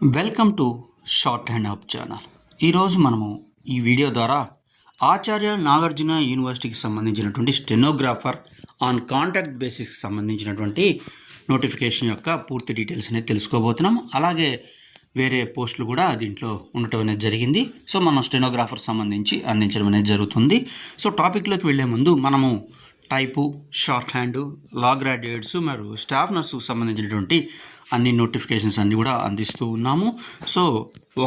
Welcome to short hand hub channel. ఈరోజు మనము ఈ వీడియో ద్వారా ఆచార్య నాగార్జున యూనివర్సిటీకి సంబంధించినటువంటి స్టెనోగ్రాఫర్ ఆన్ కాంట్రాక్ట్ బేసిస్కి సంబంధించినటువంటి నోటిఫికేషన్ యొక్క పూర్తి డీటెయిల్స్ అనేది తెలుసుకోబోతున్నాం. అలాగే వేరే పోస్టులు కూడా దీంట్లో ఉండటం అనేది జరిగింది. సో మనం స్టెనోగ్రాఫర్ సంబంధించి అందించడం అనేది జరుగుతుంది. సో టాపిక్లోకి వెళ్ళే ముందు మనము టైపు, షార్ట్ హ్యాండ్, లా గ్రాడ్యుయేట్స్ మరియు స్టాఫ్ నర్సుకు సంబంధించినటువంటి అన్ని నోటిఫికేషన్స్ అన్నీ కూడా అందిస్తూ ఉన్నాము. సో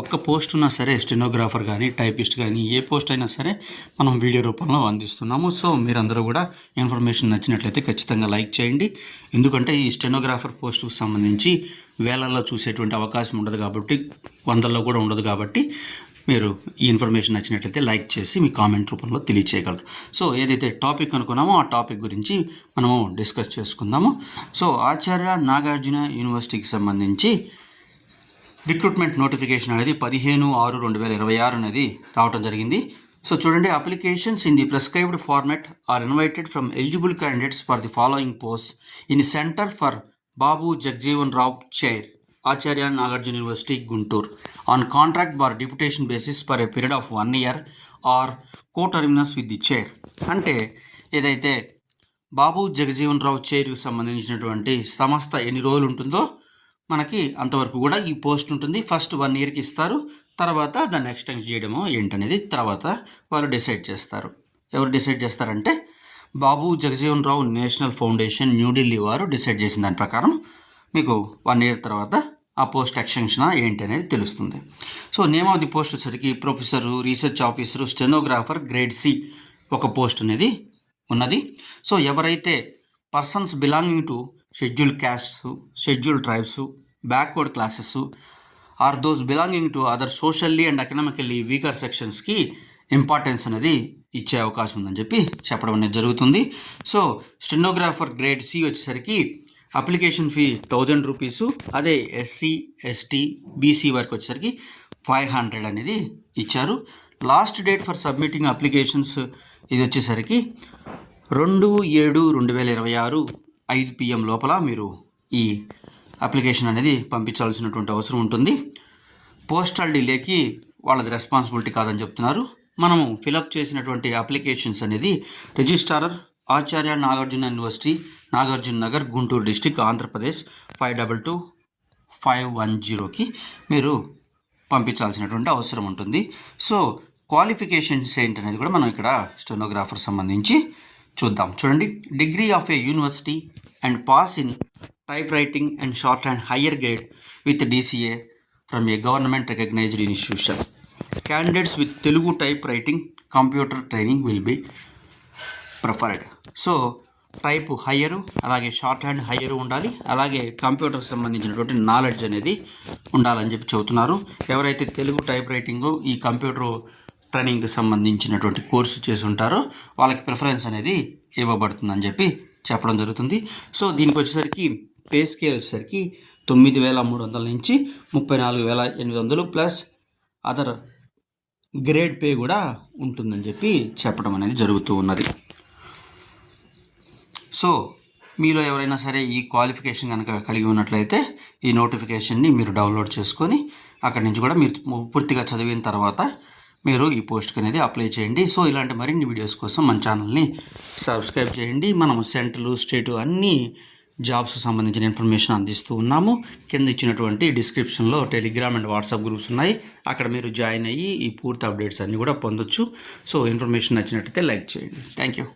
ఒక్క పోస్ట్ ఉన్నా సరే, స్టెనోగ్రాఫర్ కానీ టైపిస్ట్ కానీ ఏ పోస్ట్ అయినా సరే మనం వీడియో రూపంలో అందిస్తున్నాము. సో మీరందరూ కూడా ఇన్ఫర్మేషన్ నచ్చినట్లయితే ఖచ్చితంగా లైక్ చేయండి. ఎందుకంటే ఈ స్టెనోగ్రాఫర్ పోస్టుకు సంబంధించి వేలల్లో చూసేటువంటి అవకాశం ఉండదు కాబట్టి, వందల్లో కూడా ఉండదు కాబట్టి మీరు ఈ ఇన్ఫర్మేషన్ నచ్చినట్లయితే లైక్ చేసి మీ కామెంట్ రూపంలో తెలియచేయగలరు. సో ఏదైతే టాపిక్ అనుకున్నామో ఆ టాపిక్ గురించి మనము డిస్కస్ చేసుకుందాము. సో ఆచార్య నాగార్జున యూనివర్సిటీకి సంబంధించి రిక్రూట్మెంట్ నోటిఫికేషన్ అనేది 15/6/2026 అనేది రావడం జరిగింది. సో చూడండి, applications in the prescribed format are invited from eligible candidates for the following post in centre for Babu Jagjivan Rao chair, Acharya Nagarjuna University Guntur, on contract bar deputation basis for a period of 1 year or coterminous with the chair. అంటే ఏదైతే బాబు జగజీవన్ రావు చైర్కి సంబంధించినటువంటి సంస్థ ఎన్ని రోజులు ఉంటుందో మనకి అంతవరకు కూడా ఈ పోస్ట్ ఉంటుంది. ఫస్ట్ 1 yearకి ఇస్తారు, తర్వాత దాన్ని ఎక్స్టెండ్ చేయడమో ఏంటనేది తర్వాత వాళ్ళు డిసైడ్ చేస్తారు. ఎవరు డిసైడ్ చేస్తారంటే బాబు జగజీవన్ రావు నేషనల్ ఫౌండేషన్ న్యూఢిల్లీ వారు డిసైడ్ చేసిన దాని ప్రకారం మీకు 1 year తర్వాత ఆ పోస్ట్ ఎక్స్టెన్షన్ ఏంటి అనేది తెలుస్తుంది. So name of the post వచ్చేసరికి professor, research officer, stenographer grade C ఒక పోస్ట్ అనేది ఉన్నది. సో ఎవరైతే persons belonging to scheduled castes, scheduled tribes, backward classes or those belonging to other socially and economically weaker సెక్షన్స్కి importance అనేది ఇచ్చే అవకాశం ఉందని చెప్పడం అనేది జరుగుతుంది. సో స్టెనోగ్రాఫర్ గ్రేడ్ సి వచ్చేసరికి అప్లికేషన్ ఫీ 1000 రూపీసు. అదే ఎస్సీ, ఎస్టీ, బీసీ వారికి వచ్చేసరికి 500 అనేది ఇచ్చారు. Last date for submitting applications ఇది వచ్చేసరికి 2/7/2026 5 PM లోపల మీరు ఈ అప్లికేషన్ అనేది పంపించాల్సినటువంటి అవసరం ఉంటుంది. పోస్టల్ డిలేకి వాళ్ళది రెస్పాన్సిబిలిటీ కాదని చెప్తున్నారు. మనము ఫిలప్ చేసినటువంటి అప్లికేషన్స్ అనేది రిజిస్ట్రార్ ఆచార్య నాగార్జున యూనివర్సిటీ, నాగార్జున నగర్, గుంటూరు డిస్టిక్, ఆంధ్రప్రదేశ్ 522510కి మీరు పంపించాల్సినటువంటి అవసరం ఉంటుంది. సో క్వాలిఫికేషన్స్ ఏంటనేది కూడా మనం ఇక్కడ స్టెనోగ్రాఫర్ సంబంధించి చూద్దాం. చూడండి, degree of a university and pass in typewriting and shorthand higher grade with DCA from a government recognised institution. Candidates with Telugu typewriting computer training will be preferred. So type higher, అలాగే short hand హయ్యరు ఉండాలి, అలాగే కంప్యూటర్కి సంబంధించినటువంటి knowledge అనేది ఉండాలని చెబుతున్నారు. ఎవరైతే Telugu type writing, ఈ computer ట్రైనింగ్కి సంబంధించినటువంటి కోర్సు చేసి ఉంటారో వాళ్ళకి ప్రిఫరెన్స్ అనేది ఇవ్వబడుతుందని చెప్పడం జరుగుతుంది. సో దీనికి వచ్చేసరికి పే స్కేల్ వచ్చేసరికి 9300 నుంచి 34800 ప్లస్ అదర్ గ్రేడ్ పే కూడా ఉంటుందని చెప్పడం అనేది జరుగుతూ ఉన్నది. సో మీలో ఎవరైనా సరే ఈ క్వాలిఫికేషన్ కనుక కలిగి ఉన్నట్లయితే ఈ నోటిఫికేషన్ని మీరు డౌన్లోడ్ చేసుకొని అక్కడి నుంచి కూడా మీరు పూర్తిగా చదివిన తర్వాత మీరు ఈ పోస్ట్కి అనేది అప్లై చేయండి. సో ఇలాంటి మరిన్ని వీడియోస్ కోసం మన ఛానల్ని సబ్స్క్రైబ్ చేయండి. మనం సెంట్రల్, స్టేటు అన్ని జాబ్స్ సంబంధించిన ఇన్ఫర్మేషన్ అందిస్తూ ఉన్నాము. కింద ఇచ్చినటువంటి డిస్క్రిప్షన్లో టెలిగ్రామ్ అండ్ వాట్సాప్ గ్రూప్స్ ఉన్నాయి. అక్కడ మీరు జాయిన్ అయ్యి ఈ పూర్తి అప్డేట్స్ అన్నీ కూడా పొందొచ్చు. సో ఇన్ఫర్మేషన్ నచ్చినట్టయితే లైక్ చేయండి. Thank you.